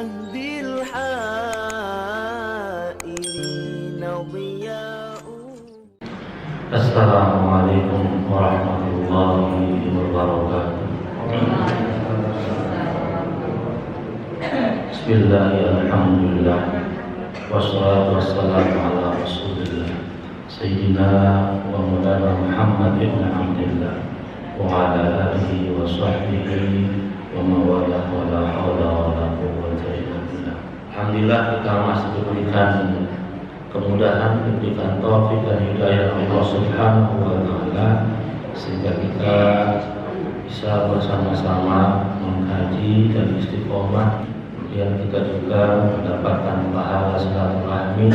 مهدي الحائرين ضياء. السلام عليكم ورحمة الله وبركاته. Bismillah, alhamdulillah, wassalatu wassalamu ala rasulillah Sayyidina wa maulana Muhammad ibn Abdillah wa ala alihi wa sahbihi wa mawalah wa la hawla wa la quwwata illa billah. Alhamdulillah, kita masih diberikan kemudahan, diberikan taufik dan hidayah Allah Subhanahu wa ta'ala sehingga kita bisa bersama-sama mengkaji dan istiqomah, yang kita juga mendapatkan pahala silaturahmi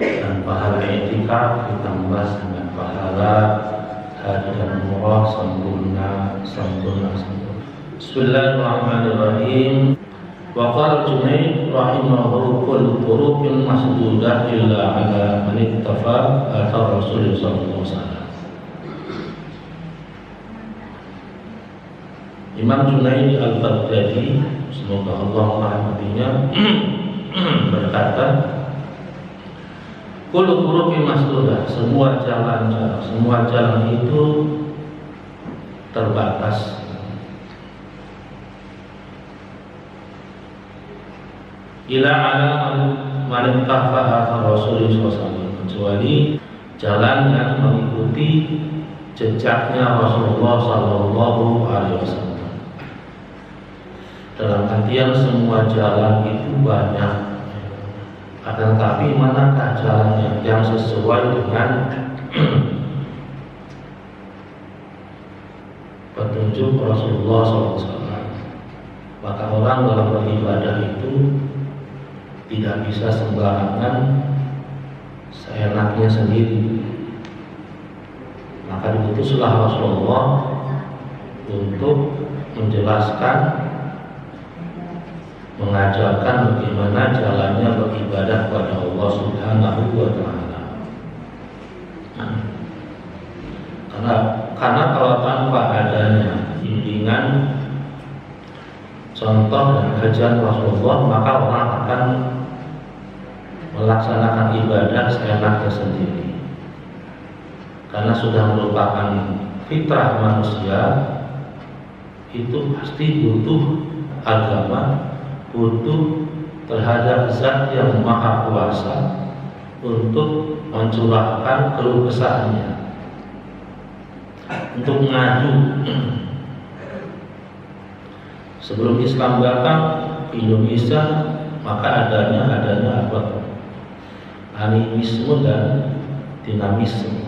dan pahala i'tikaf ditambah dengan pahala haji dan umrah sempurna. Bismillahirrahmanirrahim. Wa qala Junayd rahimahu kullu turuqin masdudah illa ala man ittafa athar Rasulullah sallallahu alaihi wasallam. Imam Junayd al-Baghdadi, semoga Allah merahmatinya, berkata, kullu turuqin masdudah, semua jalan itu terbatas. Ila ala man ittafa Rasulullah SAW, kecuali jalan yang mengikuti jejaknya Rasulullah Sallallahu Alaihi Wasallam. Dalam artian semua jalan itu banyak, akan tetapi manakah jalannya yang sesuai dengan petunjuk Rasulullah SAW? Maka orang dalam beribadah itu tidak bisa sembarangan seenaknya sendiri. Maka diutuslah Rasulullah untuk menjelaskan, mengajarkan bagaimana jalannya beribadah kepada Allah Subhanahu wa ta'ala. Karena kalau tanpa adanya bimbingan, contoh dan ajaran Rasulullah, maka orang akan melaksanakan ibadah seenaknya sendiri. Karena sudah merupakan fitrah manusia, itu pasti butuh agama, butuh terhadap zat yang maha kuasa untuk mencurahkan keluh kesahnya, untuk mengadu. Sebelum Islam datang ke Indonesia, maka adanya apa? Animisme dan dinamisme.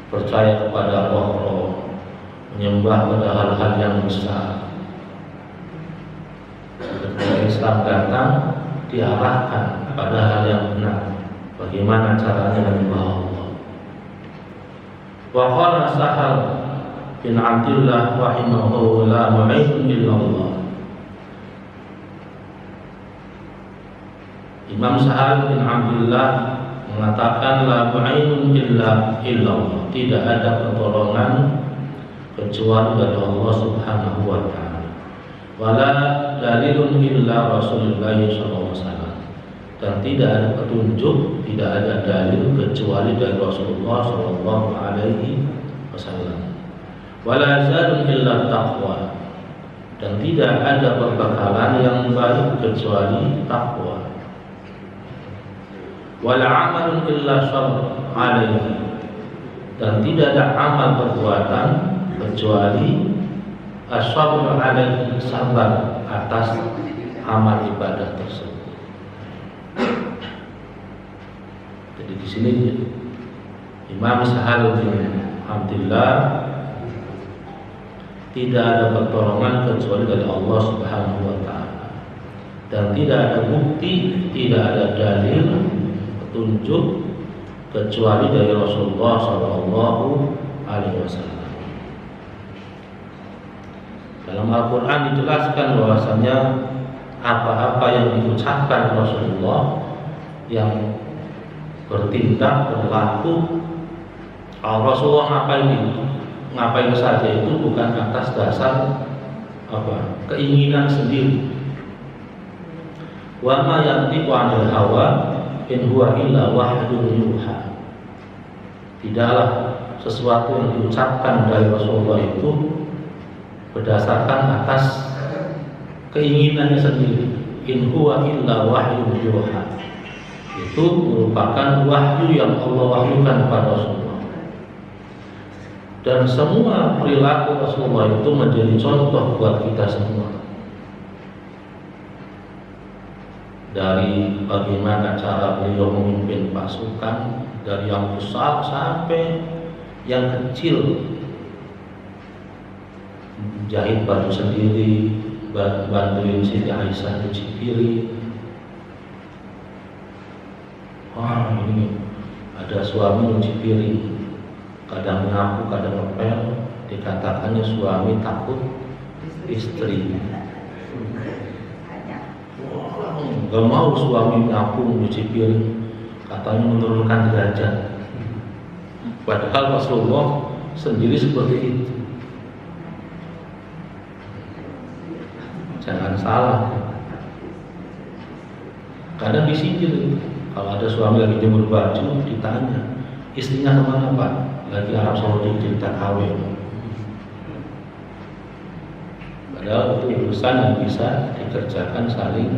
Percaya kepada roh-roh, menyembah pada hal-hal yang besar. Ketika Islam datang, diarahkan pada hal yang benar, bagaimana caranya menyembah Allah. Wa qala Sahal bin Abdillah rahimahu la mu'in illallah. Imam Sahal bin Abdillah mengatakan la mu'in illallah, tidak ada pertolongan kecuali dari Allah Subhanahu wa ta'ala. Wala dalilun illa Rasulullah sallallahu alaihi wasallam, dan tidak ada petunjuk, tidak ada dalil kecuali dari Rasulullah sallallahu alaihi wasallam. Wala zadun illa taqwa, dan tidak ada perbekalan yang baik kecuali takwa. Wala amalun illa sabr alaihi, dan tidak ada amal perbuatan kecuali as-sabr alaihi, sabar atas amal ibadah tersebut. Jadi di sini Imam Sahal bin Abdillah, tidak ada pertolongan kecuali dari Allah Subhanahu wa ta'ala, dan tidak ada bukti, tidak ada dalil petunjuk kecuali dari Rasulullah Sallallahu Alaihi Wasallam. Dalam Al-Quran dijelaskan bahwasanya apa-apa yang diucapkan Rasulullah, yang bertindak, berlaku, Rasulullah ngapain saja itu bukan atas dasar keinginan sendiri. Wa ma yantiqu 'anil hawa in huwa illa wahyun yuha. Tidaklah sesuatu yang diucapkan dari Rasulullah itu berdasarkan atas keinginannya sendiri. In huwa illa wahyun yuha. Itu merupakan wahyu yang Allah wahyukan kepada Rasulullah. Dan semua perilaku Rasulullah itu menjadi contoh buat kita semua. Dari bagaimana cara beliau memimpin pasukan, dari yang besar sampai yang kecil, jahit baju sendiri, bantuin Siti Aisyah cuci piring. Wah, ini ada suami cuci piring, kadang nyapu, kadang ngepel. Dikatakannya suami takut istri. Wah, gak mau suami nyapu cuci piring, katanya menurunkan derajat. Padahal Rasulullah sendiri seperti itu. Jangan salah. Kadang disindir. Kalau ada suami lagi jemur baju, ditanya, istrinya kemana Pak? Lagi Arab Saudi cerita kawin. Padahal itu urusan yang bisa dikerjakan saling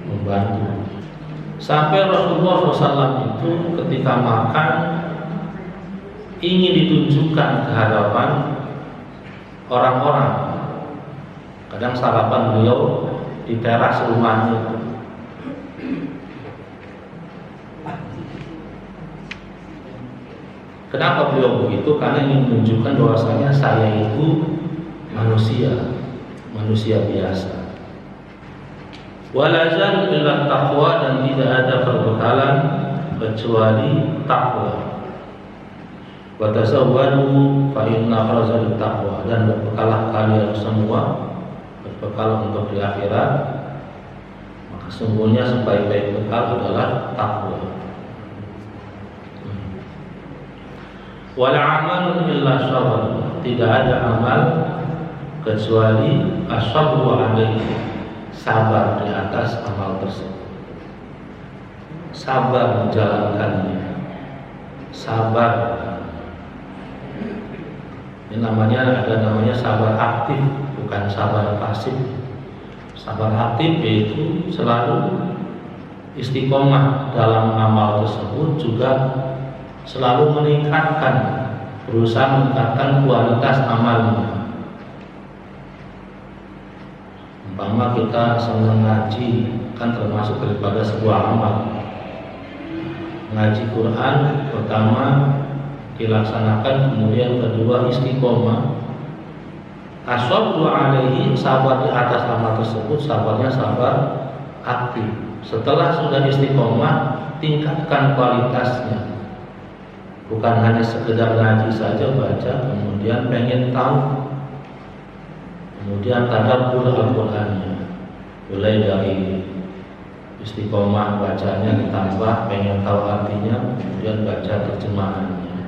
membantu. Sampai Rasulullah SAW itu ketika makan ingin ditunjukkan ke hadapan orang-orang. Kadang sarapan beliau di teras rumahnya. Kenapa beliau begitu? Karena ingin menunjukkan bahwasanya saya itu manusia biasa. Walazal illa taqwa, dan tidak ada perbekalan kecuali takwa. Wa tasawwadu fa inna khairal taqwa, dan berbekalah kalian semua, berbekal untuk di akhirat, maka sungguhnya sebaik-baik bekal adalah takwa. Wala amalun illa sabr, tidak ada amal kecuali as-sabru alaihi, sabar di atas amal tersebut, sabar menjalankannya, sabar. Ini ada namanya sabar aktif, bukan sabar pasif. Sabar aktif yaitu selalu istiqomah dalam amal tersebut, juga selalu berusaha meningkatkan kualitas amalnya. Umpama kita senang ngaji, kan termasuk daripada sebuah amal. Ngaji Quran pertama dilaksanakan, kemudian kedua istiqomah. As-sabru alaihi, sabar di atas amal tersebut, sabarnya sabar aktif. Setelah sudah istiqomah, tingkatkan kualitasnya. Bukan hanya sekedar ngaji saja, baca, kemudian pengen tahu, kemudian tadabbur Al-Qur'annya. Mulai dari istiqomah bacanya, ditambah pengen tahu artinya, kemudian baca terjemahannya.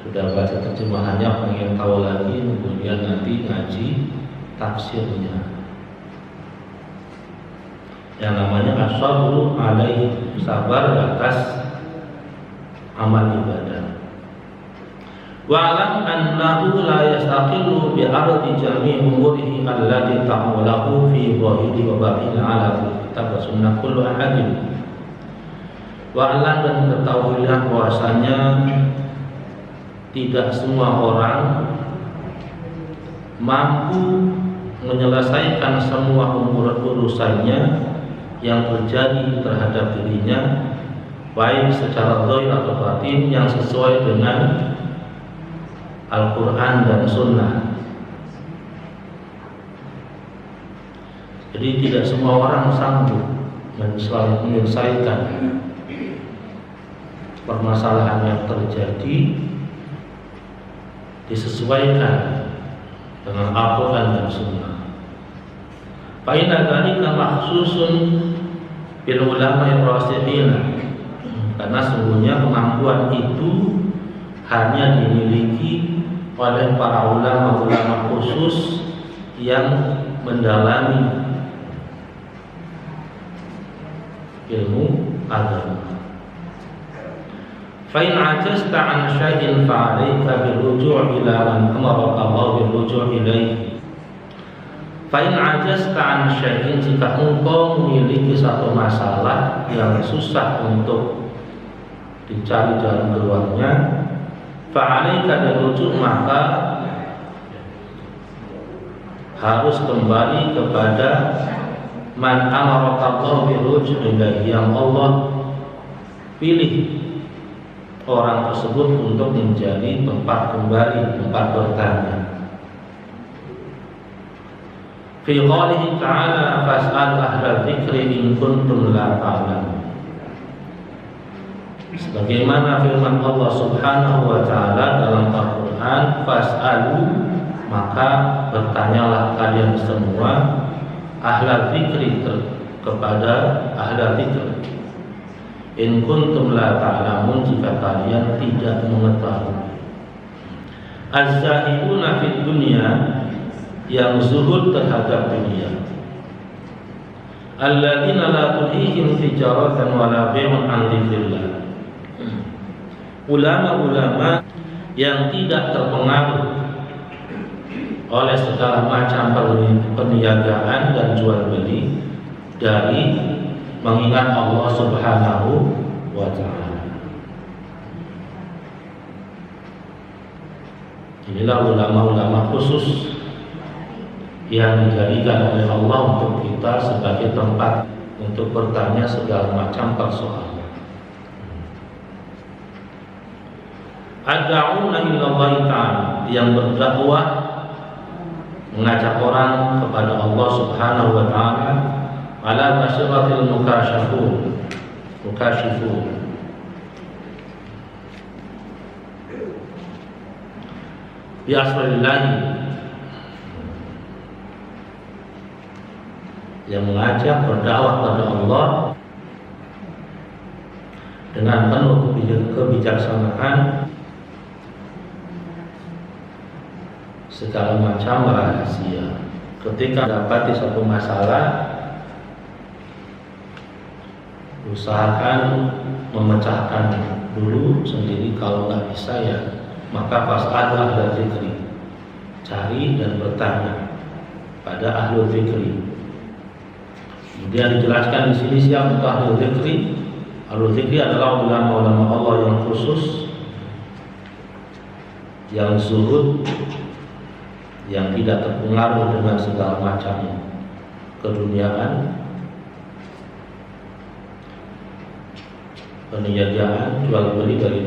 Sudah baca terjemahannya, pengen tahu lagi, kemudian nanti ngaji tafsirnya. Yang namanya as-sabru alaihi, sabar atas amal ibadah. Wa'lam annahu la yastaqillu bi ardi jami' umurihi allati ta'mulahu fi dhahiri wa batini ala kitab wa sunnah kullu ahadin. Wa'lam, dan ketahuilah bahwasanya tidak semua orang mampu menyelesaikan semua urusannya yang terjadi terhadap dirinya, baik secara zahir atau batin, yang sesuai dengan Al-Quran dan Sunnah. Jadi tidak semua orang sanggup menyelesaikan permasalahan yang terjadi disesuaikan dengan Al-Quran dan Sunnah. Fa'inna dzalika mahsusun bil ulama'i rasikhin, karena sungguhnya kemampuan itu hanya dimiliki oleh para ulama-ulama khusus yang mendalami ilmu agama. Fa in ajazta an syai'in fa 'alaika birruju' ila man amaraka Allah birruju' ilaihi. Fa in ajazta an syai'in, jika engkau memiliki satu masalah yang susah untuk dicari jalan keluarnya, fa 'alaika birruju', maka harus kembali kepada man amaraka Allah birruju' ilaihi, yang Allah pilih orang tersebut untuk menjadi tempat kembali, tempat bertanya. Fi qoulihi ta'ala fas'al ahla dzikri in kuntum la ta'lamun. Sebagaimana firman Allah Subhanahu wa taala dalam Al-Qur'an, fas'alu, maka bertanyalah kalian semua, ahla dzikri, kepada ahla dzikri, in kuntum la ta'lamun, jika kalian tidak mengetahui. Az-zahiduna fid dunya, yang zuhud terhadap dunia. Alladzina la tulhihim tijaratan wa la bai'un an dzikrillah. Ulama-ulama yang tidak terpengaruh oleh segala macam perniagaan dan jual beli dari mengingat Allah Subhanahu wa ta'ala. Inilah ulama-ulama khusus yang dijadikan oleh Allah untuk kita sebagai tempat untuk bertanya segala macam persoalan. Ad-da'una ilallahi ta'ala, yang berdakwah, mengajak orang kepada Allah Subhanahu wa ta'ala, ala basyiratil mukashifun, bi asrillahi, yang mengajak berdakwah kepada Allah dengan penuh kebijaksanaan segala macam rahasia. Ketika dapati satu masalah, usahakan memecahkan dulu sendiri. Kalau nggak bisa, ya maka fas'al ahla dzikri, cari dan bertanya pada ahlu dzikri. Kemudian dijelaskan di sini siapa itu ahlu dzikri. Ahlu dzikri adalah ulama-ulama Allah yang khusus, yang zuhud, yang tidak terpengaruh dengan segala macam keduniaan, perniagaan, jual beli dari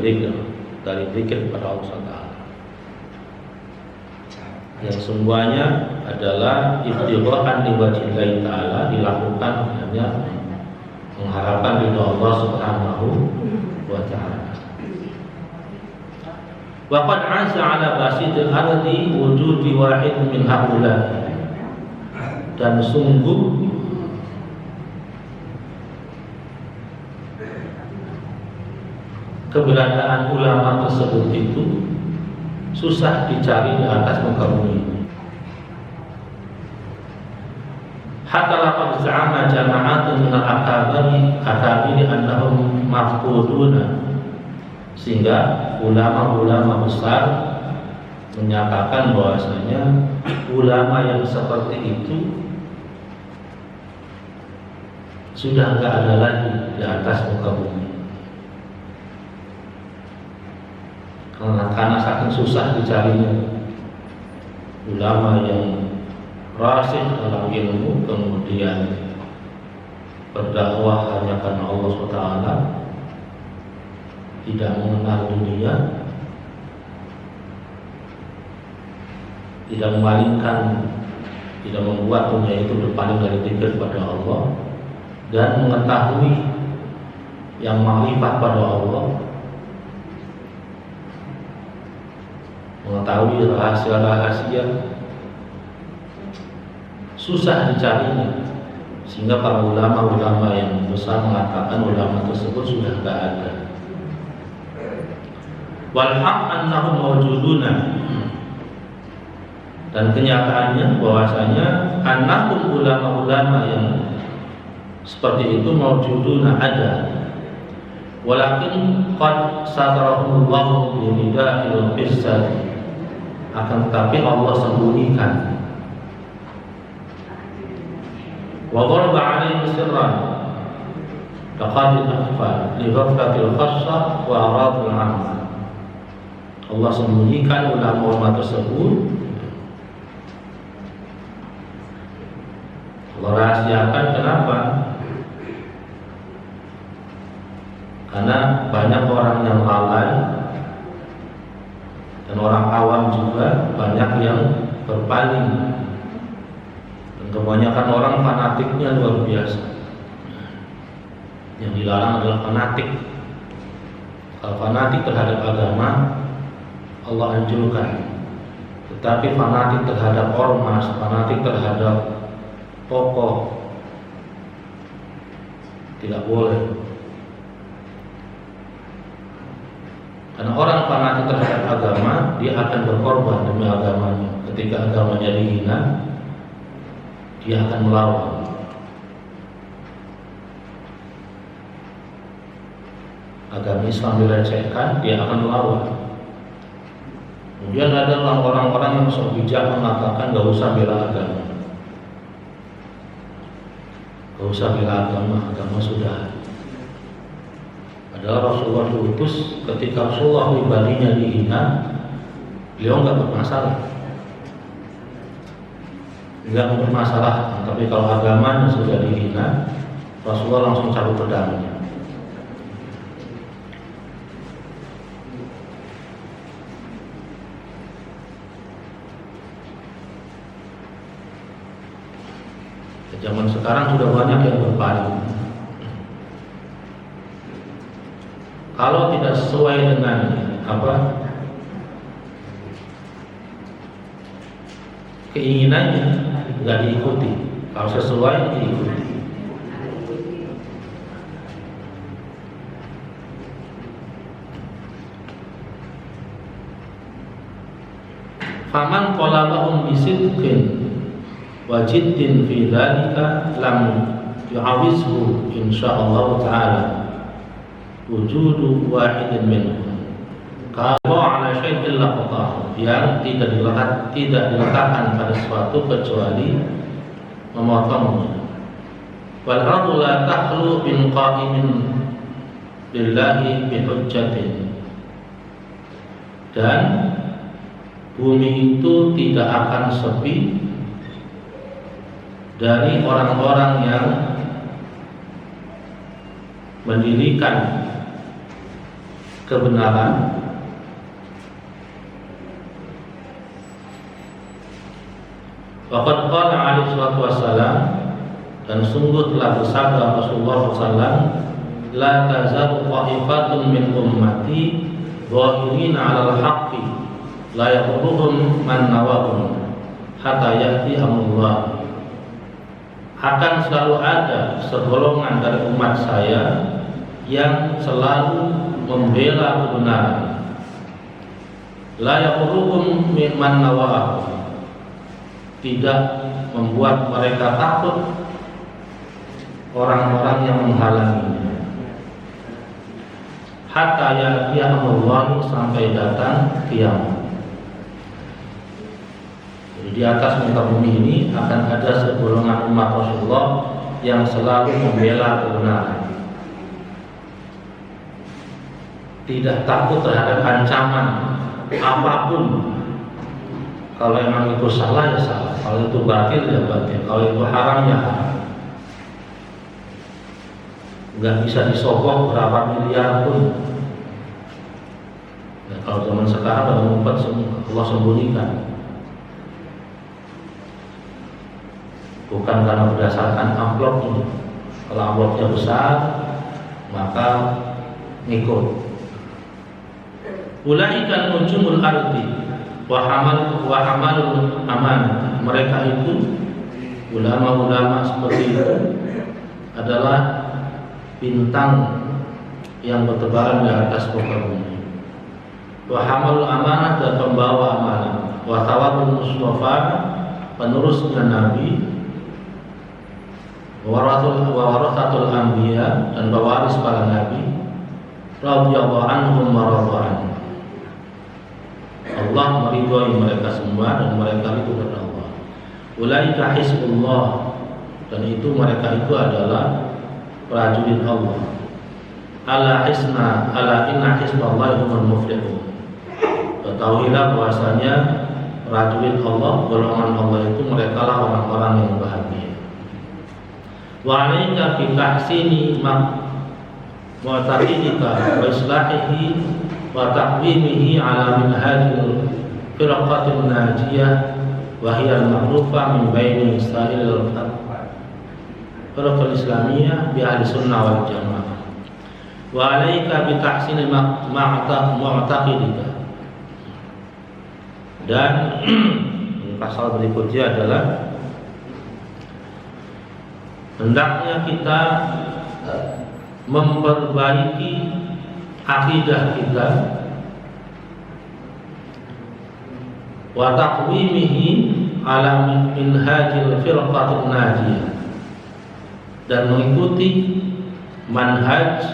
zikir kepada Allah Taala, yang semuanya adalah ibtigha'an liwajhillahi ta'ala, dilakukan hanya mengharapkan ridha Allah Subhanahu wa ta'ala. Wa qad 'azza 'ala basidil ardi wujudi wahid min haula, dan sungguh keberadaan ulama tersebut itu susah dicari di atas muka bumi ini. Hatta laqad za'ama jama'atun min al-akabiri annahum mafquduna, sehingga ulama-ulama besar menyatakan bahwasanya ulama yang seperti itu sudah enggak ada lagi di atas muka bumi. Karena saking susah dicarinya ulama yang rasih dalam ilmu, kemudian berdakwah hanya karena Allah SWT, tidak mengenal dunia, tidak memalingkan, tidak membuat dunia itu berpaling dari zikir pada Allah, dan mengetahui yang ma'rifat pada Allah, mengetahui rahasia-rahasia, susah dicarinya. Sehingga para ulama-ulama yang besar mengatakan ulama tersebut sudah tidak ada. Wal haq annahum mawjuduna, Dan kenyataannya bahwasanya anakul ulama-ulama yang seperti itu mawjuduna ada. Walakin qad satarahullahu bimidahil qissah, akan tetapi Allah sembunyikan. Wa daraba 'alaihi sirran laqad akhfa li ghaflatil khassah wa aradul 'amma. Allah sembunyikan ulama-ulama tersebut, Allah rahasiakan. Kenapa? Karena banyak orang yang lalai dan orang awam juga banyak yang berpaling, dan kebanyakan orang fanatiknya luar biasa. Yang dilarang adalah fanatik. Kalau fanatik terhadap agama, Allah anjurkan. Tetapi fanatik terhadap ormas, fanatik terhadap tokoh, tidak boleh. Karena orang fanatik terhadap agama, dia akan berkorban demi agamanya. Ketika agamanya dihina, dia akan melawan. Agama Islam dilecehkan, dia akan melawan. Kemudian ada orang-orang yang sok bijak mengatakan gak usah bela agama, gak usah bela agama, agama sudah. Padahal Rasulullah diutus ketika Rasulullah pribadinya dihina, beliau nggak bermasalah, tapi kalau agamanya sudah dihina, Rasulullah langsung cabut pedangnya. Zaman sekarang sudah banyak yang berpaling. Kalau tidak sesuai dengan keinginannya, nggak diikuti. Kalau sesuai, diikuti. Faman qalabahum bisidqin wa jiddin fi dzalika lam yu'awizhu insyaallah ta'ala wujudu wahidin minhum. Kalau ala syai'il laqata, yang tidak diletakkan pada sesuatu kecuali memotongnya. Wal ardu la takhlu bin qa'imin lillahi bi hujjatin, dan bumi itu tidak akan sepi dari orang-orang yang mendirikan kebenaran waqad qala alaihi salatu wassalam, dan sungguh telah bersabda Rasulullah SAW, la tazalu qa'ifatun min ummati dhahirina 'alal haqqi la yaquluhum man nawahum hatta ya'ti amrullah. Akan selalu ada segolongan dari umat saya yang selalu membela kebenaran. La yaquluhum man nawahum, tidak membuat mereka takut orang-orang yang menghalanginya. Hatta ya'ti amrullah, sampai datang kiamat. Jadi di atas muka bumi ini akan ada segolongan umat Rasulullah yang selalu membela kebenaran, tidak takut terhadap ancaman apapun. Kalau emang itu salah ya salah, kalau itu batil ya batil, kalau itu haram ya haram. Nggak bisa disogok berapa miliar pun. Nah, kalau zaman sekarang ada ngumpet, Allah sembunyikan. Bukan karena berdasarkan amplopnya. Kalau amplopnya besar, maka ngikut. Ulaika nujumul ardi wa hamalul amanah. Mereka itu ulama-ulama seperti itu adalah bintang yang bertebaran di atas muka bumi. Wa hamalul amanah, dan pembawa amanah. wa thawabul Mustafa, penerusnya Nabi, warathatul anbiya, dan pewaris para nabi, radhiyallahu anhum wa radha'an. Allah meridhai mereka semua dan mereka itu kepada Allah. Ulaika hizbullah, dan itu mereka itu adalah prajurit Allah. Ala inna hizballahi humul muflihun. Ketahuilah bahwasanya prajurit Allah, golongan Allah itu mereka lah orang-orang yang bahagia. Wa 'alaika bi tahsini mu'taqidika wa islahihi wa taqwimihi 'ala minhajil firqatin najiyah wa hiya al-ma'rufah min baini sa'il firqatil islamiyah bi ahli sunnah wal jamaah. Wa 'alaika bi tahsini mu'taqidika. Dan pasal berikutnya adalah hendaknya kita memperbaiki akidah kita, wa taqwimihi ala minhajil firqatin najiyah, dan mengikuti manhaj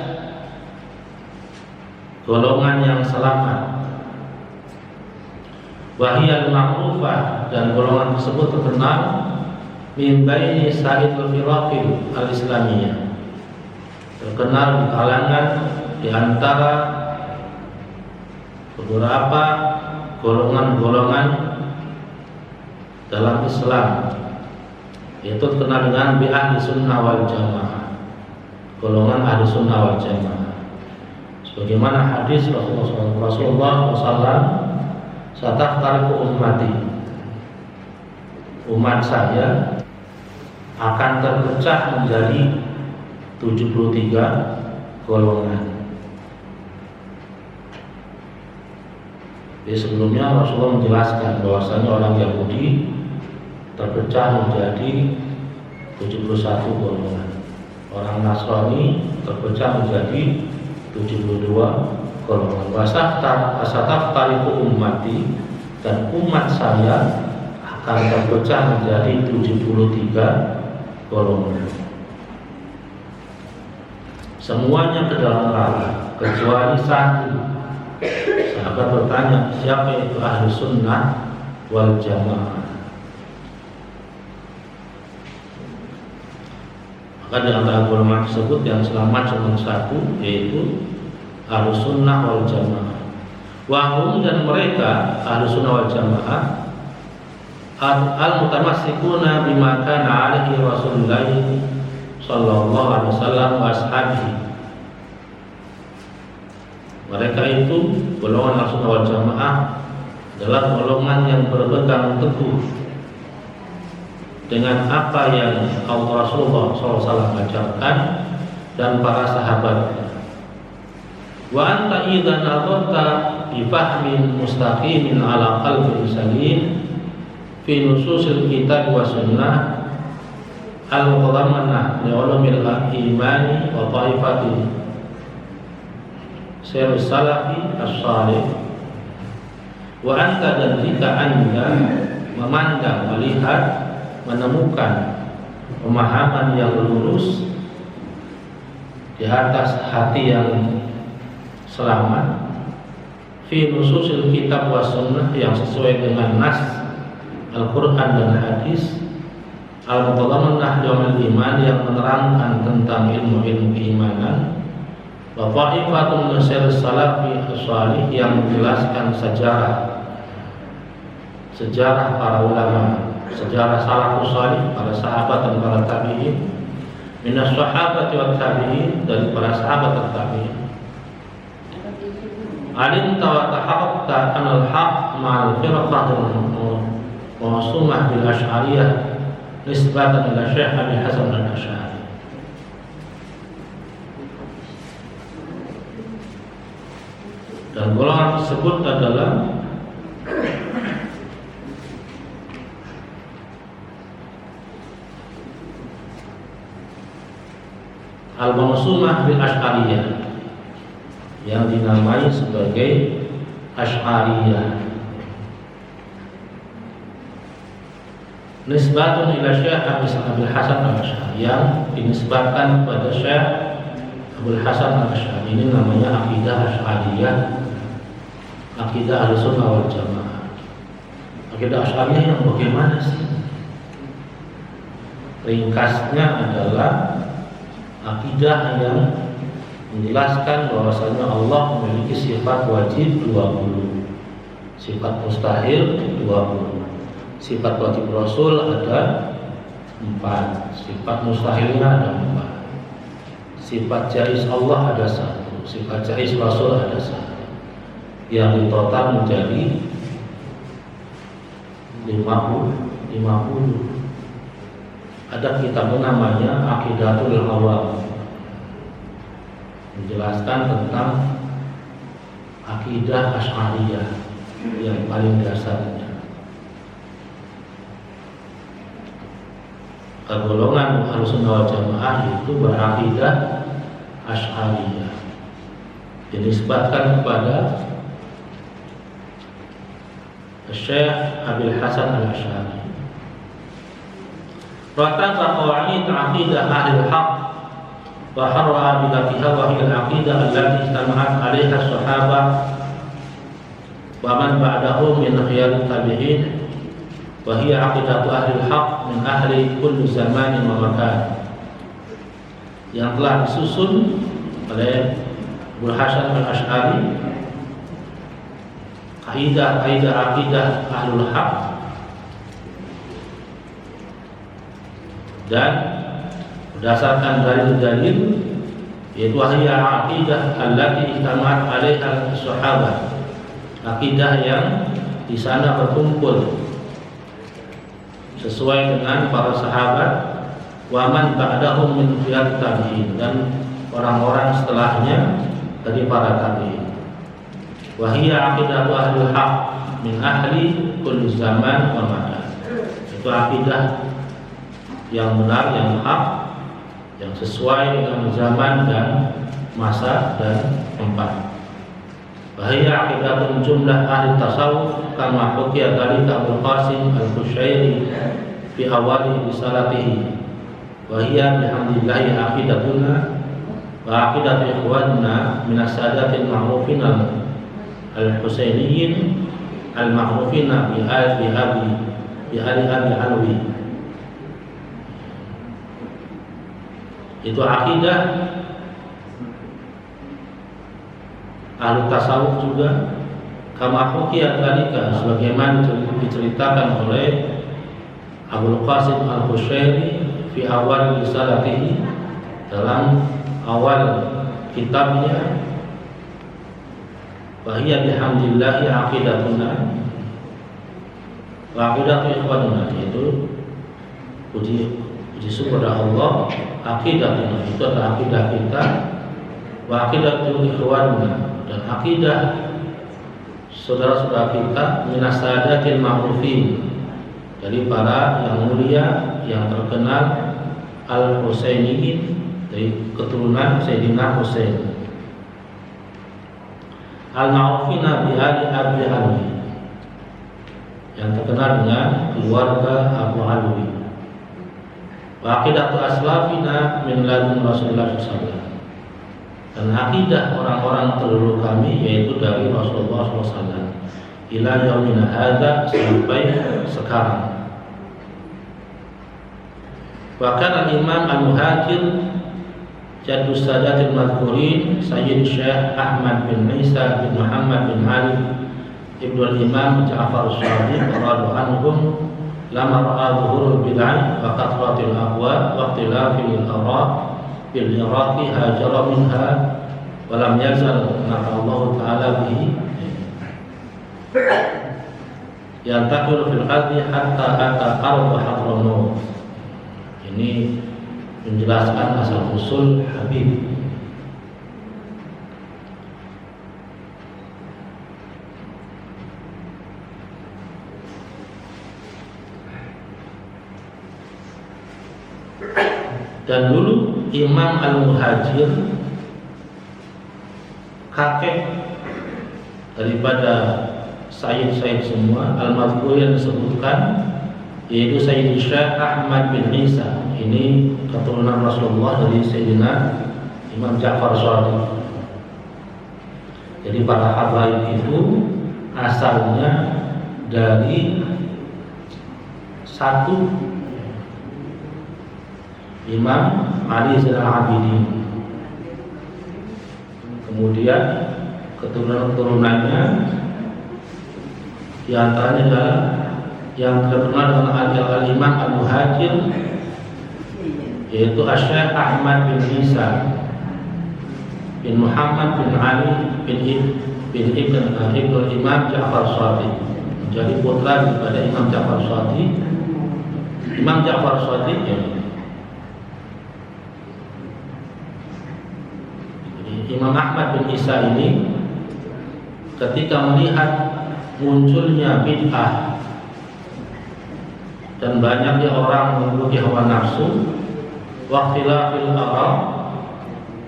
golongan yang selamat. Wahiyal ma'rufah, dan golongan tersebut terkenal min baini sa'il firaqil al-islamiyah, terkenal di kalangan di antara beberapa golongan-golongan dalam Islam, yaitu terkenal dengan bi ahli sunnah wal jamaah, golongan ahli sunnah wal jamaah. Sebagaimana hadis Rasulullah SAW, "Sataftariqu ummati," umat saya akan terpecah menjadi 73 golongan. Jadi sebelumnya Rasulullah menjelaskan bahwasanya orang Yahudi terpecah menjadi 71 golongan, orang Nasrani terpecah menjadi 72 golongan. Wasataftariqu ummati, dan umat saya akan terpecah menjadi 73 golongan. Semuanya ke dalam neraka kecuali satu. Sahabat bertanya, siapa itu ahli sunnah wal jamaah? Maka di antara golongan tersebut yang selamat cuma satu, yaitu ahli sunnah wal jamaah. Wahum, dan mereka ahli sunnah wal jamaah al-mutamassikuna bima kana alaihi Rasulullah sallallahu alaihi wasallam wa ashabihi. Mereka itu golongan Ahlussunnah wal Jamaah adalah golongan yang berpegang teguh dengan apa yang Rasulullah SAW ajarkan dan para sahabatnya. Wa anta idza nadarta bi fahmin mustaqimin ala qalbin salim fi nususil kitab wa sunnah al-muqaddamanah li ulumil imani wa taifati sir salafi as-salih. Wa anta, dan jika anda memandang, melihat, menemukan pemahaman yang lurus di atas hati yang selamat fi nususil kitab wa sunnah, yang sesuai dengan nas Al-Quran dan hadis, al-muqaddamanah yaumil iman, yang menerangkan tentang ilmu-ilmu keimanan, wa ta'ifatun nasir salafi as-salih, yang menjelaskan sejarah para ulama, sejarah salafus salih, para sahabat dan para tabi'in, minas sahabati wat tabi'in, dari para sahabat dan tabi'in. Alim wa tahaqqaqta anal haqq ma'al firqatil mawsumah bil asy'ariyah nisbatan ila Syekh Abi Hasan al-Asy'ari. Dan golongan tersebut adalah al-mawsumah bil asy'ariyah, yang dinamai sebagai Asy'ariyah. nisbatun ila Syekh Abdul Hasan Al-Asy'ari, yang dinisbatkan kepada Syekh Abdul Hasan Al-Asy'ari. Ini namanya akidah Asy'ariyah, akidah Ahlussunnah wal Jamaah. Akidah Asy'ariyah yang bagaimana sih? Ringkasnya adalah akidah yang menjelaskan bahwasanya Allah memiliki sifat wajib 20, sifat mustahil 20, sifat wajib Rasul ada 4, sifat mustahilnya ada 4, sifat jaiz Allah ada 1, sifat jaiz Rasul ada 1, yang ditotal menjadi 50. Ada kitab namanya Aqidatul Awam, menjelaskan tentang akidah Asy'ariyah yang paling dasarnya. Golongan Ahlussunnah wal Jamaah itu berakidah Asy'ariyah, dinisbatkan kepada Syekh Abdul Hasan Al-Asy'ari. Rataba qawaid aqidah ahli al-haq wa harra bidatiha wa hiya al-aqidah allati istama'at 'alaiha as-sahabah wa man ba'dahum min khiyar tabi'in, wa hiya aqidatu ahli al-haq min ahli kulli zamanin wa makan, yang telah disusun oleh Abdul Hasan Al-Asy'ari, kaidah-kaidah akidah ahlul haq, dan berdasarkan dalil-dalil, yaitu hiya aqidah allati istama'at 'alaiha as-sahabah, akidah yang di sana berkumpul sesuai dengan para sahabat, wa man ba'dahum min khiyar tabi'in, dan orang-orang setelahnya dari para tabi'in. Wa hiya aqidatu ahlul haq min ahli kulli zaman wa makan, itu akidah yang benar, yang hak, yang sesuai dengan zaman dan masa dan tempat. Bahaya aqidatun jumlah ahli tasawuf kama hukiya dari Abdul Qasim Al-Qushairi fi awali risalatihi, wa hiya bihamdillahi aqidatuna wa aqidatu ikhwanina min as-sadatil ma'rufin al-Husainiyin al-ma'rufina bi ali Alwi. Itu akidah ahli tasawuf juga, kama hukiya dzalika, sebagaimana diceritakan oleh Abdul Qasim Al-Qushairi fi awal risalatihi, dalam awal kitabnya, wa hiya bihamdillahi aqidatuna wa aqidatu ikhwanina, yaitu puji syukur Allah, akidah itu adalah akidah kita, wa aqidatu ikhwanina, dan akidah saudara-saudara kita, minas sadatil ma'rufin, dari para yang mulia yang terkenal, al-Husainiyin, dari keturunan Sayyidina Husain, al-ma'rufina bi ali Abi Alwi, yang terkenal dengan keluarga Abu Alwi, wa aqidatu aslafina min ladun Rasulullah SAW, dan akidah orang-orang terdahulu kami, yaitu dari Rasulullah SAW, ila yaumina hadza, sampai sekarang. Bahkan al-Imam Al-Muhajir Jaddus Sadatil Madhkurin Sayyid Syekh Ahmad bin Isa bin Muhammad bin Ali Ibnu al-Imam Ja'far as-Shadiq radhiyallahu anhum, lama ra'a zuhurul bid'ah wa kathratil ahwa wa ikhtilafil ara' fil Iraqi hajara minha wa lam yazal nafa'allahu ta'ala bihi yantakul fil ardi hatta ata arba Hadramaut. Ini menjelaskan asal usul Habib. Dan dulu Imam Al-Muhajir, kakek daripada Sayyid semua Al-Madhkur yang disebutkan, yaitu Sayyidina Syekh Ahmad bin Isa. Ini keturunan Rasulullah dari Sayyidina Imam Ja'far Shadiq. Jadi para habaib itu asalnya dari satu Imam Ali Zainal Abidin. Kemudian keturunan-keturunannya di antaranya adalah yang terkenal dengan Al-Imam Al-Muhajir, yaitu Syekh Ahmad bin Isa bin Muhammad bin Ali bin Ibn Imam Ja'far Shadiq, menjadi putra daripada Imam Ja'far Shadiq. Imam Ja'far Shadiq Imam Ahmad bin Isa ini ketika melihat munculnya bid'ah dan banyaknya orang mengikuti hawa nafsu, waqtilafil ara,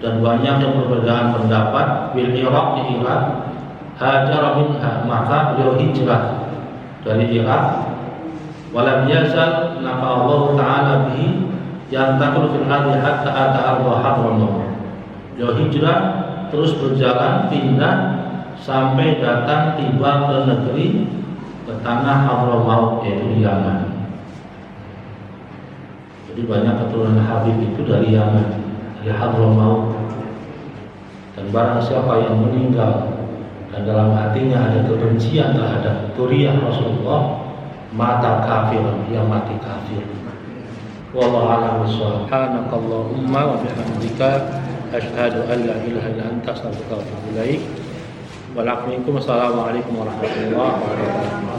dan banyaknya perbedaan pendapat bil Irak, di Irak, hajar minha, maka beliau hijrah dari Irak. Walam yazal nafa Allah Ta'ala bihi yantakul fil ardi hatta ata arda Hadramawt. Beliau hijrah terus berjalan pindah sampai datang tiba ke negeri, ke tanah Hadramawt, yaitu di Yaman. Jadi banyak keturunan Habib itu dari Yaman, dari Hadramawt. Dan barang siapa yang meninggal dan dalam hatinya ada kebencian terhadap dzurriyyah Rasulullah, mata kafir, dia mati kafir. Wallahu a'lam bishawab. Subhanakallahumma wa bihamdika asyhadu an la ilaha illa anta astaghfiruka wa atubu ilaik. Assalamualaikum warahmatullahi wabarakatuh.